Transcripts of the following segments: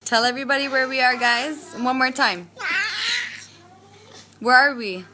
Tell everybody where we are, guys. One more time. Where are we?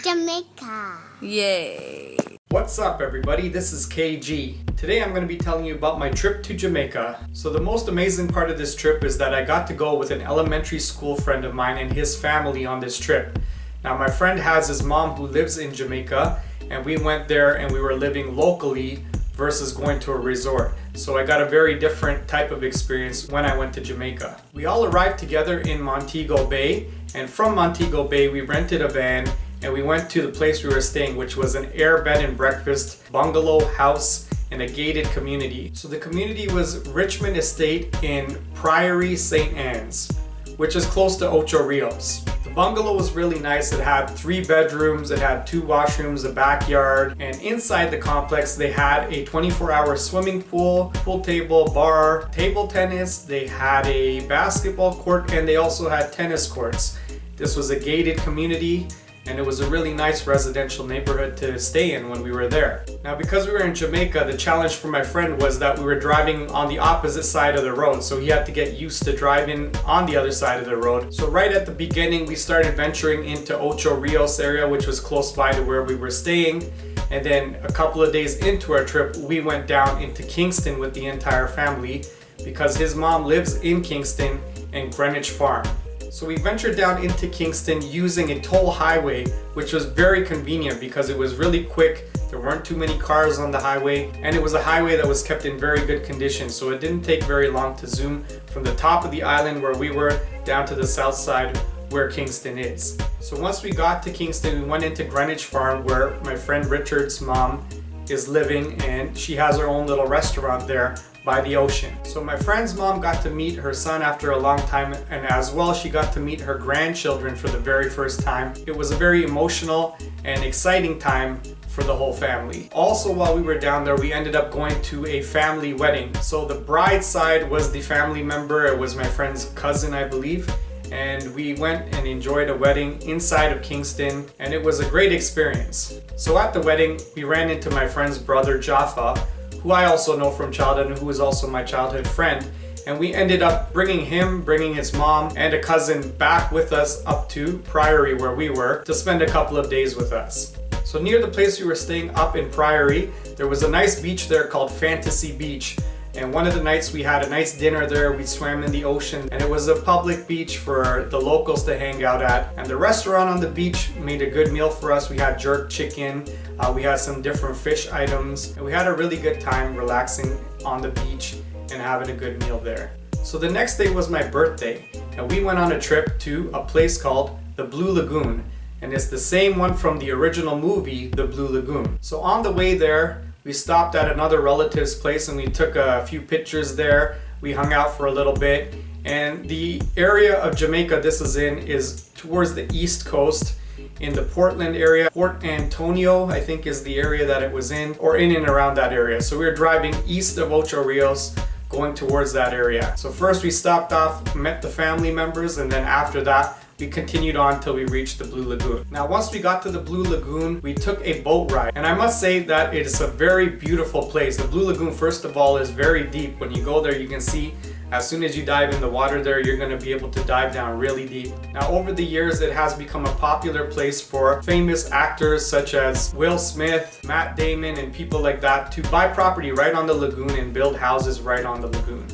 Jamaica. Yay. What's up, everybody? This is KG. Today I'm going to be telling you about my trip to Jamaica. So the most amazing part of this trip is that I got to go with an elementary school friend of mine and his family on this trip. Now my friend has his mom who lives in Jamaica, and we went there and we were living locally versus going to a resort. So I got a very different type of experience when I went to Jamaica. We all arrived together in Montego Bay, and from Montego Bay we rented a van and we went to the place we were staying, which was an air bed and breakfast bungalow house in a gated community. So the community was Richmond Estate in Priory, St. Anne's, which is close to Ocho Rios. The bungalow was really nice. It had 3 bedrooms, it had 2 washrooms, a backyard, and inside the complex they had a 24-hour swimming pool, pool table, bar, table tennis, they had a basketball court, and they also had tennis courts. This was a gated community, and it was a really nice residential neighborhood to stay in when we were there. Now, because we were in Jamaica, the challenge for my friend was that we were driving on the opposite side of the road, so he had to get used to driving on the other side of the road. So right at the beginning, we started venturing into Ocho Rios area, which was close by to where we were staying. And then a couple of days into our trip, we went down into Kingston with the entire family because his mom lives in Kingston and Greenwich Farm. So we ventured down into Kingston using a toll highway, which was very convenient because it was really quick. There weren't too many cars on the highway, and it was a highway that was kept in very good condition. So it didn't take very long to zoom from the top of the island where we were down to the south side where Kingston is. So once we got to Kingston, we went into Greenwich Farm where my friend Richard's mom is living, and she has her own little restaurant there by the ocean. So my friend's mom got to meet her son after a long time, and as well she got to meet her grandchildren for the very first time. It was a very emotional and exciting time for the whole family. Also, while we were down there, we ended up going to a family wedding. So the bride's side was the family member. It was my friend's cousin, I believe. And we went and enjoyed a wedding inside of Kingston, and it was a great experience. So at the wedding, we ran into my friend's brother Jaffa, who I also know from childhood and who is also my childhood friend. And we ended up bringing his mom and a cousin back with us up to Priory where we were to spend a couple of days with us. So near the place we were staying up in Priory, there was a nice beach there called Fantasy Beach. And one of the nights we had a nice dinner there. We swam in the ocean, and it was a public beach for the locals to hang out at. And the restaurant on the beach made a good meal for us. We had jerk chicken, we had some different fish items, and we had a really good time relaxing on the beach and having a good meal there. So the next day was my birthday, and we went on a trip to a place called the Blue Lagoon. And it's the same one from the original movie, The Blue Lagoon. So on the way there, we stopped at another relative's place and we took a few pictures there. We hung out for a little bit. And the area of Jamaica this is in is towards the east coast in the Portland area. Port Antonio, I think, is the area that it was in, or in and around that area. So we were driving east of Ocho Rios, going towards that area. So first we stopped off, met the family members, and then after that, we continued on till we reached the Blue Lagoon. Now, once we got to the Blue Lagoon, we took a boat ride. And I must say that it is a very beautiful place. The Blue Lagoon, first of all, is very deep. When you go there, you can see as soon as you dive in the water there, you're gonna be able to dive down really deep. Now, over the years, it has become a popular place for famous actors such as Will Smith, Matt Damon, and people like that to buy property right on the lagoon and build houses right on the lagoon.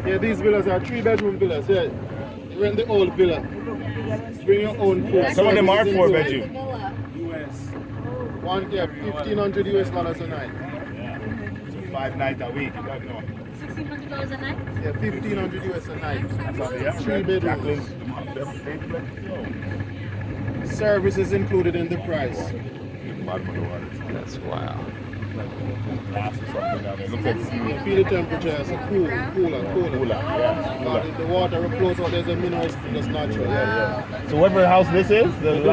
Yeah, these villas are 3-bedroom villas. Yeah, rent the old villa. Bring your own food. Some of them are 4-bedroom. One, yeah, $1,500 a night. So 5 nights a week, you don't know. $1,600 a night? Yeah, $1,500 a night. That's how they have 3 bedrooms. Service is included in the price. That's wow. Feel the temperature, it's a cooler. Yeah. The water flows out, there's a mineral spring that's natural. Yeah. So whatever house this is, This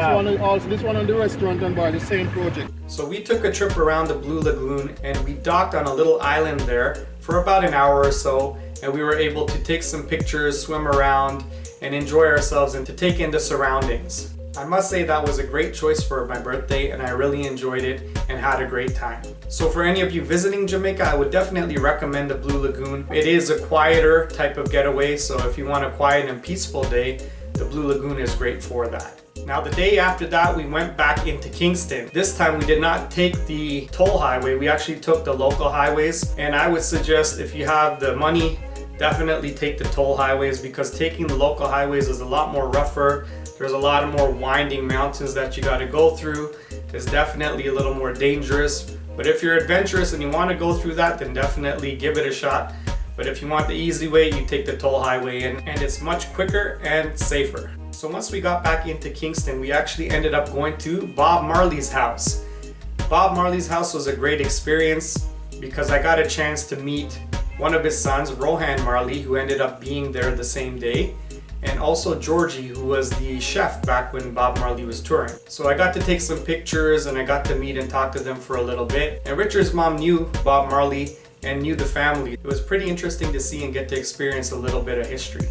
one and the restaurant and bar, the same project. So we took a trip around the Blue Lagoon and we docked on a little island there for about an hour or so, and we were able to take some pictures, swim around, and enjoy ourselves and to take in the surroundings. I must say that was a great choice for my birthday, and I really enjoyed it and had a great time. So for any of you visiting Jamaica, I would definitely recommend the Blue Lagoon. It is a quieter type of getaway, so if you want a quiet and peaceful day, the Blue Lagoon is great for that. Now the day after that, we went back into Kingston. This time we did not take the toll highway, we actually took the local highways, and I would suggest if you have the money, definitely take the toll highways, because taking the local highways is a lot more rougher. There's a lot of more winding mountains that you got to go through. It's definitely a little more dangerous. But if you're adventurous and you want to go through that, then definitely give it a shot. But if you want the easy way, you take the toll highway in, and it's much quicker and safer. So once we got back into Kingston, we actually ended up going to Bob Marley's house. Bob Marley's house was a great experience because I got a chance to meet one of his sons, Rohan Marley, who ended up being there the same day, and also Georgie, who was the chef back when Bob Marley was touring. So I got to take some pictures and I got to meet and talk to them for a little bit. And Richard's mom knew Bob Marley and knew the family. It was pretty interesting to see and get to experience a little bit of history.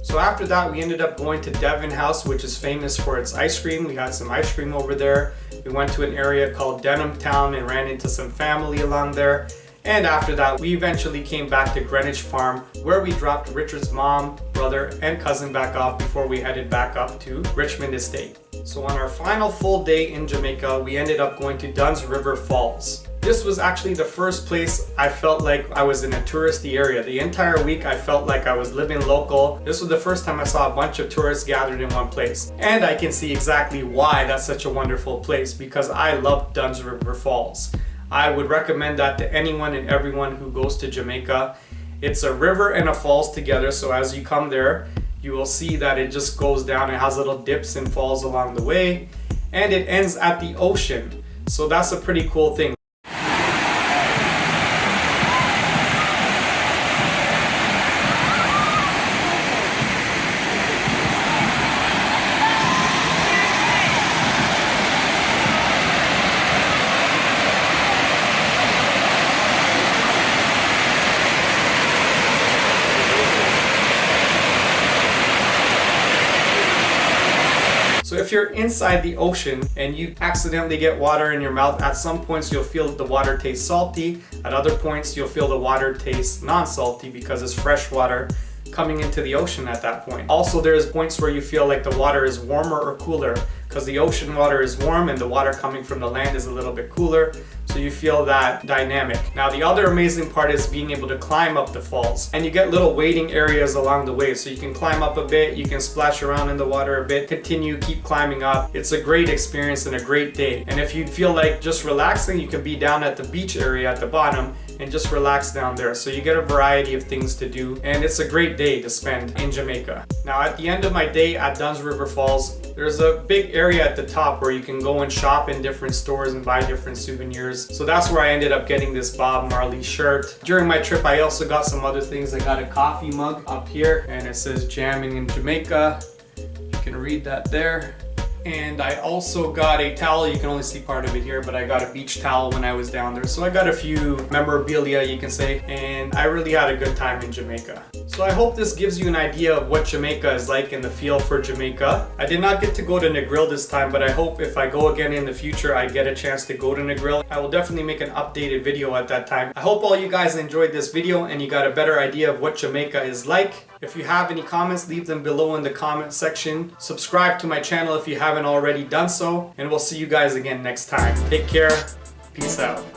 So after that, we ended up going to Devon House, which is famous for its ice cream. We had some ice cream over there. We went to an area called Denham Town and ran into some family along there. And after that, we eventually came back to Greenwich Farm, where we dropped Richard's mom, brother, and cousin back off before we headed back up to Richmond Estate. So on our final full day in Jamaica, we ended up going to Dunn's River Falls. This was actually the first place I felt like I was in a touristy area. The entire week I felt like I was living local. This was the first time I saw a bunch of tourists gathered in one place. And I can see exactly why that's such a wonderful place, because I love Dunn's River Falls. I would recommend that to anyone and everyone who goes to Jamaica. It's a river and a falls together, so as you come there, you will see that it just goes down. It has little dips and falls along the way, and it ends at the ocean. So that's a pretty cool thing. So if you're inside the ocean and you accidentally get water in your mouth, at some points you'll feel the water taste salty. At other points you'll feel the water taste non-salty because it's fresh water coming into the ocean at that point. Also, there's points where you feel like the water is warmer or cooler because the ocean water is warm and the water coming from the land is a little bit cooler. So you feel that dynamic. Now the other amazing part is being able to climb up the falls, and you get little wading areas along the way, so you can climb up a bit, you can splash around in the water a bit, continue, keep climbing up. It's a great experience and a great day. And if you feel like just relaxing, you can be down at the beach area at the bottom and just relax down there. So you get a variety of things to do, and it's a great day to spend in Jamaica. Now at the end of my day at Dunn's River Falls, there's a big area at the top where you can go and shop in different stores and buy different souvenirs. So that's where I ended up getting this Bob Marley shirt. During my trip, I also got some other things. I got a coffee mug up here and it says Jamming in Jamaica. You can read that there. And I also got a towel. You can only see part of it here, but I got a beach towel when I was down there. So I got a few memorabilia, you can say, and I really had a good time in Jamaica. So I hope this gives you an idea of what Jamaica is like and the feel for Jamaica. I did not get to go to Negril this time, but I hope if I go again in the future, I get a chance to go to Negril. I will definitely make an updated video at that time. I hope all you guys enjoyed this video and you got a better idea of what Jamaica is like. If you have any comments, leave them below in the comment section. Subscribe to my channel if you haven't already done so, and we'll see you guys again next time. Take care. Peace out.